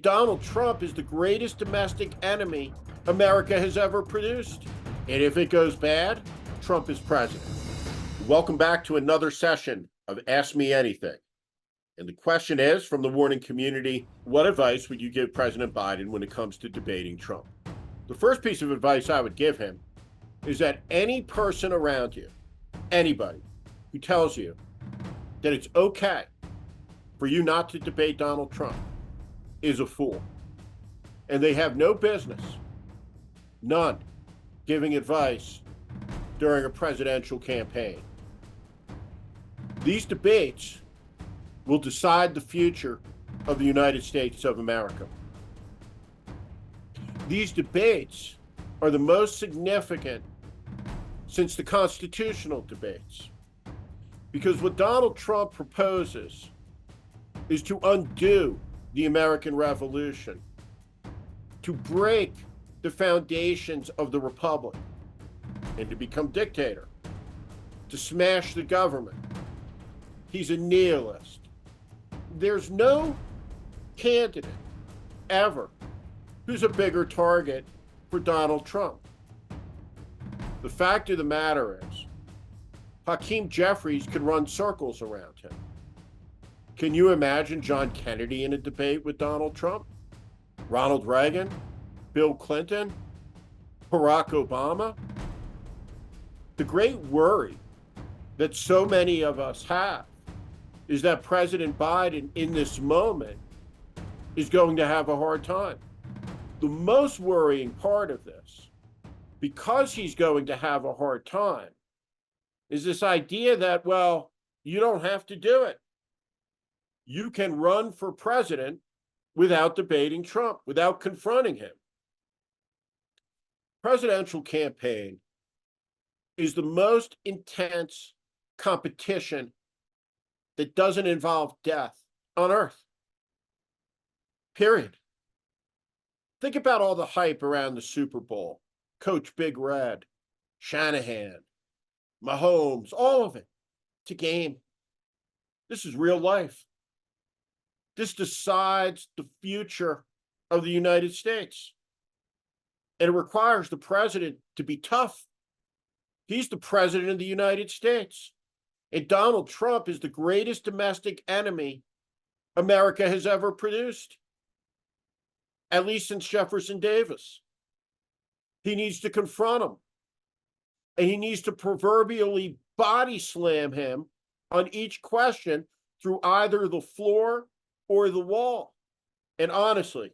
Donald Trump is the greatest domestic enemy America has ever produced. And if it goes bad, Trump is president. Welcome back to another session of Ask Me Anything. And the question is, from the warning community, what advice would you give President Biden when it comes to debating Trump? The first piece of advice I would give him is that any person around you, anybody who tells you that it's okay for you not to debate Donald Trump is a fool. And they have no business, none, giving advice during a presidential campaign. These debates will decide the future of the United States of America. These debates are the most significant since the constitutional debates, because what Donald Trump proposes is to undo the American Revolution, to break the foundations of the Republic, and to become dictator, to smash the government. He's a nihilist. There's no candidate ever who's a bigger target for Donald Trump. The fact of the matter is, Hakeem Jeffries could run circles around him. Can you imagine John Kennedy in a debate with Donald Trump? Ronald Reagan? Bill Clinton? Barack Obama? The great worry that so many of us have is that President Biden in this moment is going to have a hard time. The most worrying part of this, because he's going to have a hard time, is this idea that, well, you don't have to do it. You can run for president without debating Trump, without confronting him. Presidential campaign is the most intense competition that doesn't involve death on earth. Period. Think about all the hype around the Super Bowl. Coach Big Red, Shanahan, Mahomes, all of it. It's a game. This is real life. This decides the future of the United States. And it requires the president to be tough. He's the president of the United States. And Donald Trump is the greatest domestic enemy America has ever produced, at least since Jefferson Davis. He needs to confront him. And he needs to proverbially body slam him on each question through either the floor or the wall. And honestly,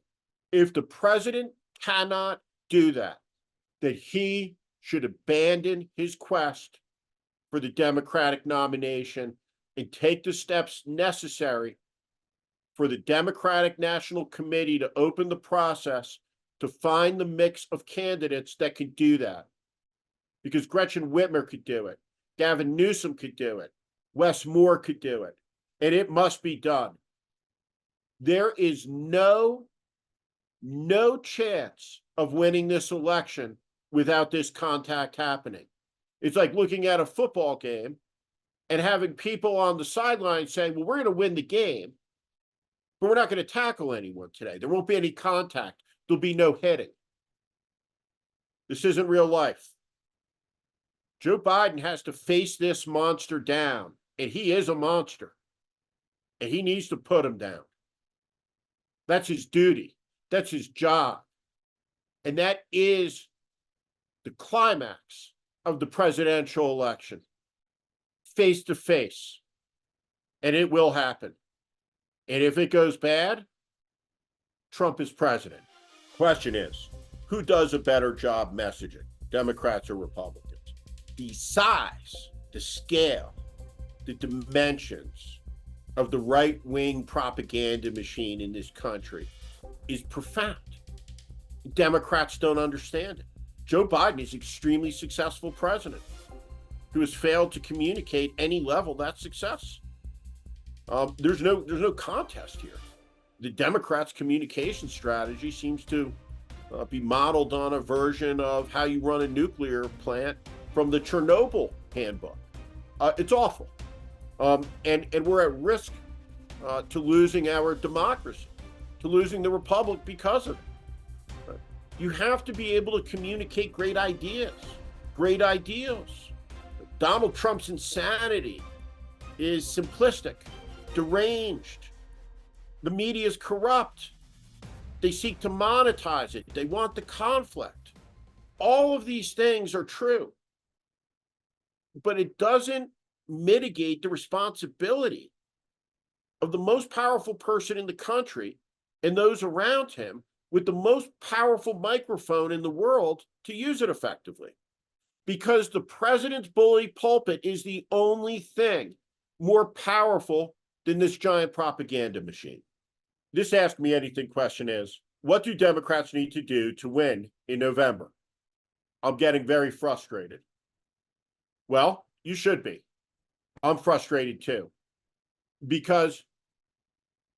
if the president cannot do that, then he should abandon his quest for the Democratic nomination and take the steps necessary for the Democratic National Committee to open the process to find the mix of candidates that could do that. Because Gretchen Whitmer could do it, Gavin Newsom could do it, Wes Moore could do it, and it must be done. There is no chance of winning this election without this contact happening. It's like looking at a football game and having people on the sideline saying, well, we're going to win the game, but we're not going to tackle anyone today. There won't be any contact. There'll be no hitting. This isn't real life. Joe Biden has to face this monster down, and he is a monster, and he needs to put him down. That's his duty. That's his job. And that is the climax of the presidential election, face to face. And it will happen. And if it goes bad, Trump is president. Question is, who does a better job messaging, Democrats or Republicans? The size, the scale, the dimensions of the right-wing propaganda machine in this country is profound. Democrats don't understand it. Joe Biden is an extremely successful president who has failed to communicate any level of that success. There's no contest here. The Democrats' communication strategy seems to be modeled on a version of how you run a nuclear plant from the Chernobyl handbook. It's awful. And we're at risk to losing our democracy, to losing the republic because of it. You have to be able to communicate great ideas, great ideals. Donald Trump's insanity is simplistic, deranged. The media is corrupt. They seek to monetize it. They want the conflict. All of these things are true, but it doesn't mitigate the responsibility of the most powerful person in the country and those around him with the most powerful microphone in the world to use it effectively. Because the president's bully pulpit is the only thing more powerful than this giant propaganda machine. This Ask Me Anything question is, what do Democrats need to do to win in November? I'm getting very frustrated. Well, you should be. I'm frustrated too, because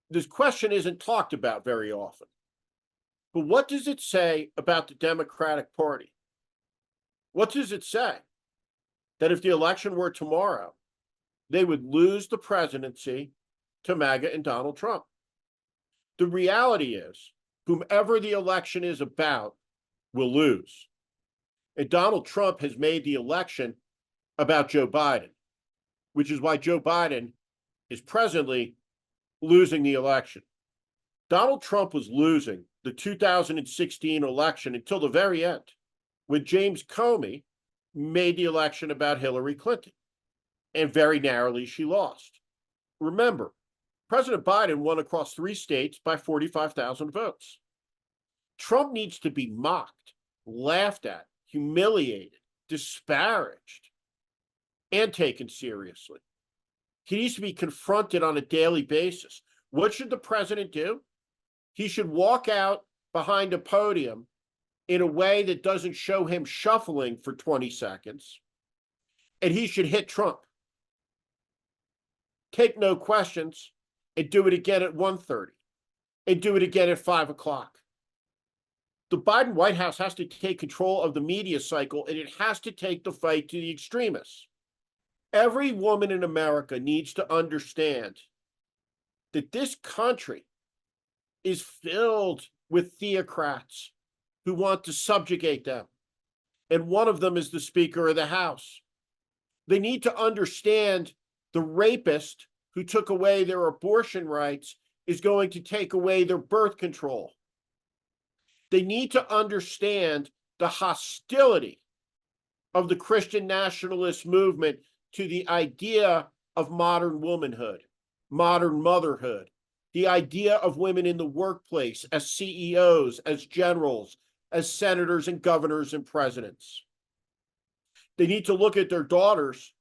this question isn't talked about very often. But what does it say about the Democratic Party? What does it say? That if the election were tomorrow, they would lose the presidency to MAGA and Donald Trump. The reality is, whomever the election is about will lose. And Donald Trump has made the election about Joe Biden, which is why Joe Biden is presently losing the election. Donald Trump was losing the 2016 election until the very end, when James Comey made the election about Hillary Clinton, and very narrowly she lost. Remember, President Biden won across 3 states by 45,000 votes. Trump needs to be mocked, laughed at, humiliated, disparaged, and taken seriously. He needs to be confronted on a daily basis. What should the president do? He should walk out behind a podium in a way that doesn't show him shuffling for 20 seconds, and he should hit Trump. Take no questions, and do it again at 1:30, and do it again at 5 o'clock. The Biden White House has to take control of the media cycle, and it has to take the fight to the extremists. Every woman in America needs to understand that this country is filled with theocrats who want to subjugate them. And one of them is the Speaker of the House. They need to understand the rapist who took away their abortion rights is going to take away their birth control. They need to understand the hostility of the Christian nationalist movement to the idea of modern womanhood, modern motherhood, the idea of women in the workplace as CEOs, as generals, as senators and governors and presidents. They need to look at their daughters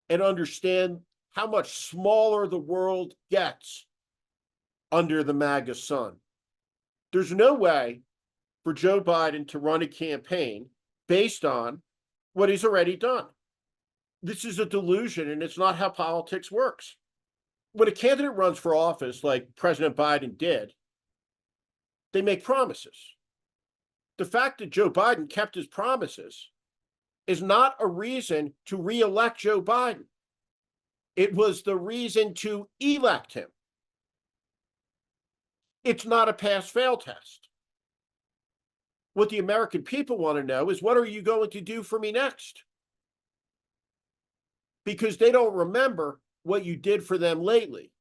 and understand how much smaller the world gets under the MAGA sun. There's no way for Joe Biden to run a campaign based on what he's already done. This is a delusion, and it's not how politics works. When a candidate runs for office like President Biden did, they make promises. The fact that Joe Biden kept his promises is not a reason to re-elect Joe Biden. It was the reason to elect him. It's not a pass-fail test. What the American people want to know is, what are you going to do for me next? Because they don't remember what you did for them lately.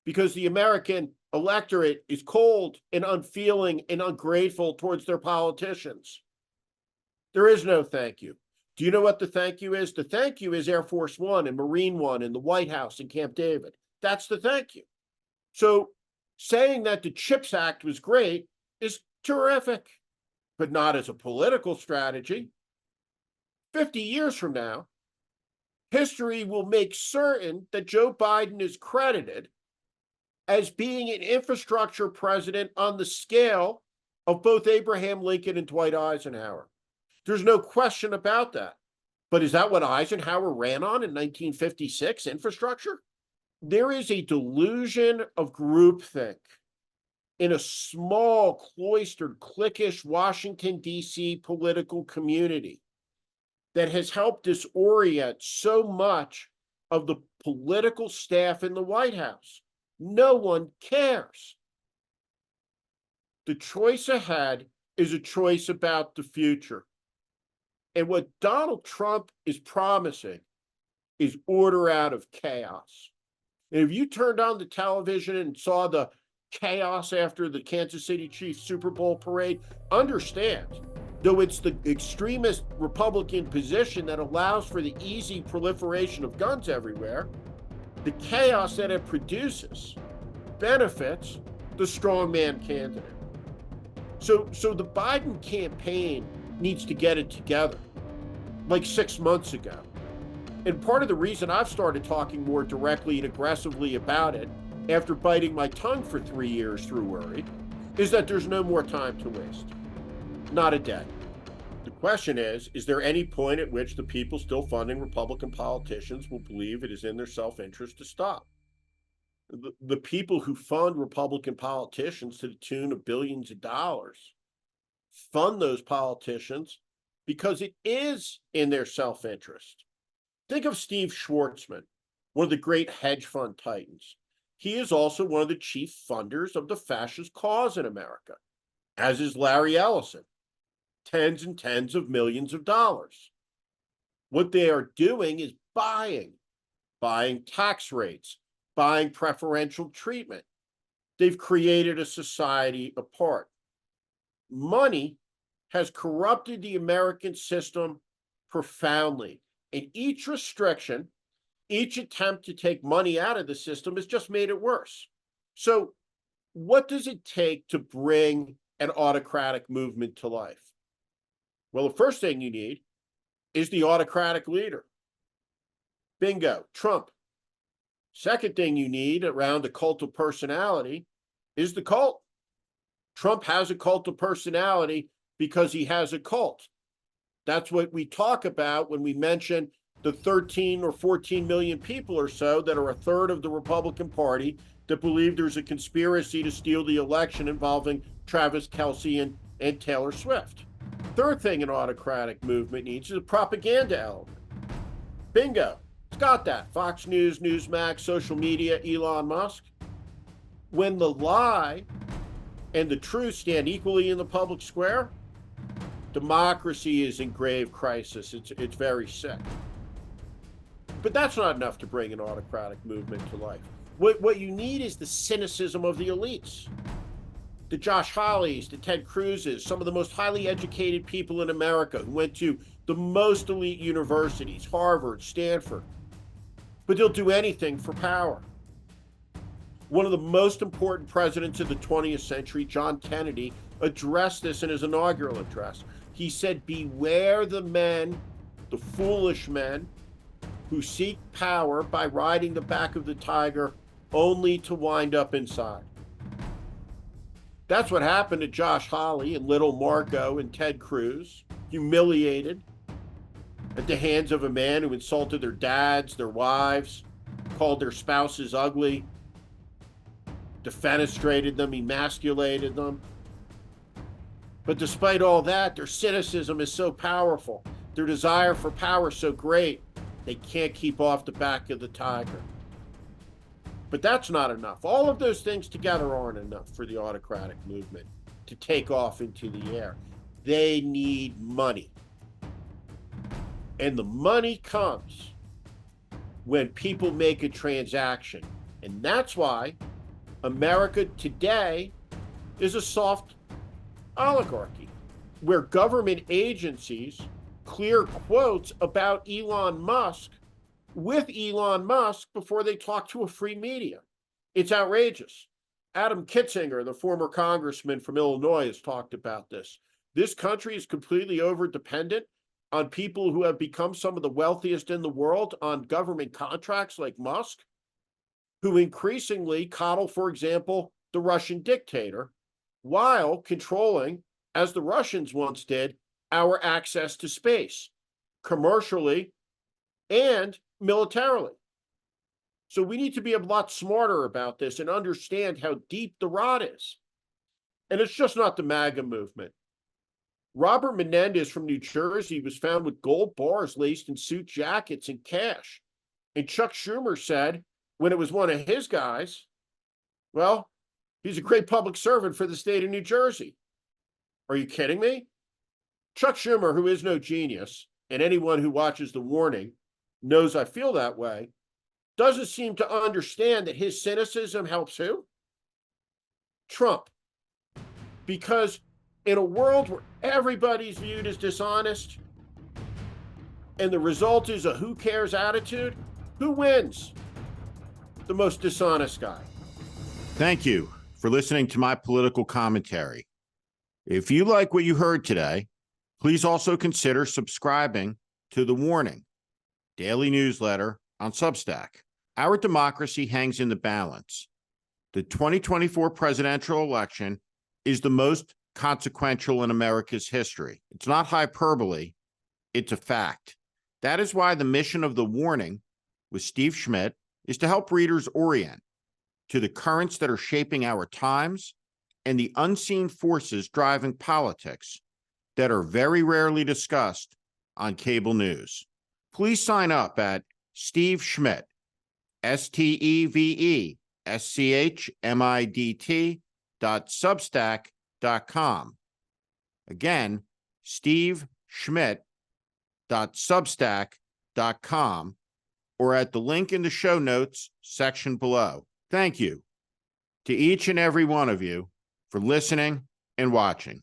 Because the American electorate is cold and unfeeling and ungrateful towards their politicians. There is no thank you. Do you know what the thank you is? The thank you is Air Force One and Marine One and the White House and Camp David. That's the thank you. So saying that the CHIPS Act was great is terrific, but not as a political strategy. 50 years from now, history will make certain that Joe Biden is credited as being an infrastructure president on the scale of both Abraham Lincoln and Dwight Eisenhower. There's no question about that. But is that what Eisenhower ran on in 1956, infrastructure? There is a delusion of groupthink in a small, cloistered, cliquish Washington, D.C. political community that has helped disorient so much of the political staff in the White House. No one cares. The choice ahead is a choice about the future. And what Donald Trump is promising is order out of chaos. And if you turned on the television and saw the chaos after the Kansas City Chiefs Super Bowl parade, understand, though it's the extremist Republican position that allows for the easy proliferation of guns everywhere, the chaos that it produces benefits the strongman candidate. So the Biden campaign needs to get it together, like 6 months ago. And part of the reason I've started talking more directly and aggressively about it after biting my tongue for 3 years through worry is that there's no more time to waste. Not a day. The question is there any point at which the people still funding Republican politicians will believe it is in their self-interest to stop? The people who fund Republican politicians to the tune of billions of dollars fund those politicians because it is in their self-interest. Think of Steve Schwartzman, one of the great hedge fund titans. He is also one of the chief funders of the fascist cause in America, as is Larry Ellison, tens and tens of millions of dollars. What they are doing is buying tax rates, buying preferential treatment. They've created a society apart. Money has corrupted the American system profoundly. And each restriction, each attempt to take money out of the system has just made it worse. So what does it take to bring an autocratic movement to life? Well, the first thing you need is the autocratic leader. Bingo, Trump. Second thing you need around a cult of personality is the cult. Trump has a cult of personality because he has a cult. That's what we talk about when we mention the 13 or 14 million people or so that are a third of the Republican Party that believe there's a conspiracy to steal the election involving Travis Kelce and Taylor Swift. Third thing an autocratic movement needs is a propaganda element. Bingo. It's got that. Fox News, Newsmax, social media, Elon Musk. When the lie and the truth stand equally in the public square, democracy is in grave crisis. It's very sick. But that's not enough to bring an autocratic movement to life. What you need is the cynicism of the elites. The Josh Hawleys, the Ted Cruzes, some of the most highly educated people in America who went to the most elite universities, Harvard, Stanford. But they'll do anything for power. One of the most important presidents of the 20th century, John Kennedy, addressed this in his inaugural address. He said, beware the men, the foolish men, who seek power by riding the back of the tiger only to wind up inside. That's what happened to Josh Hawley and little Marco and Ted Cruz, humiliated at the hands of a man who insulted their dads, their wives, called their spouses ugly, defenestrated them, emasculated them. But despite all that, their cynicism is so powerful, their desire for power so great, they can't keep off the back of the tiger. But that's not enough. All of those things together aren't enough for the autocratic movement to take off into the air. They need money. And the money comes when people make a transaction. And that's why America today is a soft oligarchy, where government agencies clear quotes about Elon Musk with Elon Musk before they talk to a free media. It's outrageous. Adam Kitzinger, the former congressman from Illinois, has talked about this. This country is completely over-dependent on people who have become some of the wealthiest in the world on government contracts like Musk, who increasingly coddle, for example, the Russian dictator, while controlling, as the Russians once did, our access to space, commercially and militarily. So we need to be a lot smarter about this and understand how deep the rot is. And it's just not the MAGA movement. Robert Menendez from New Jersey was found with gold bars laced in suit jackets and cash. And Chuck Schumer said, when it was one of his guys, well, He's a great public servant for the state of New Jersey. Are you kidding me? Chuck Schumer, who is no genius, and anyone who watches The Warning knows I feel that way, doesn't seem to understand that his cynicism helps who? Trump. Because in a world where everybody's viewed as dishonest and the result is a who cares attitude, who wins? The most dishonest guy. Thank you for listening to my political commentary. If you like what you heard today, please also consider subscribing to The Warning, daily newsletter on Substack. Our democracy hangs in the balance. The 2024 presidential election is the most consequential in America's history. It's not hyperbole, it's a fact. That is why the mission of The Warning with Steve Schmidt is to help readers orient to the currents that are shaping our times and the unseen forces driving politics that are very rarely discussed on cable news. Please sign up at Steve Schmidt, SteveSchmidt.substack.com. Again, SteveSchmidt.substack.com, or at the link in the show notes section below. Thank you to each and every one of you for listening and watching.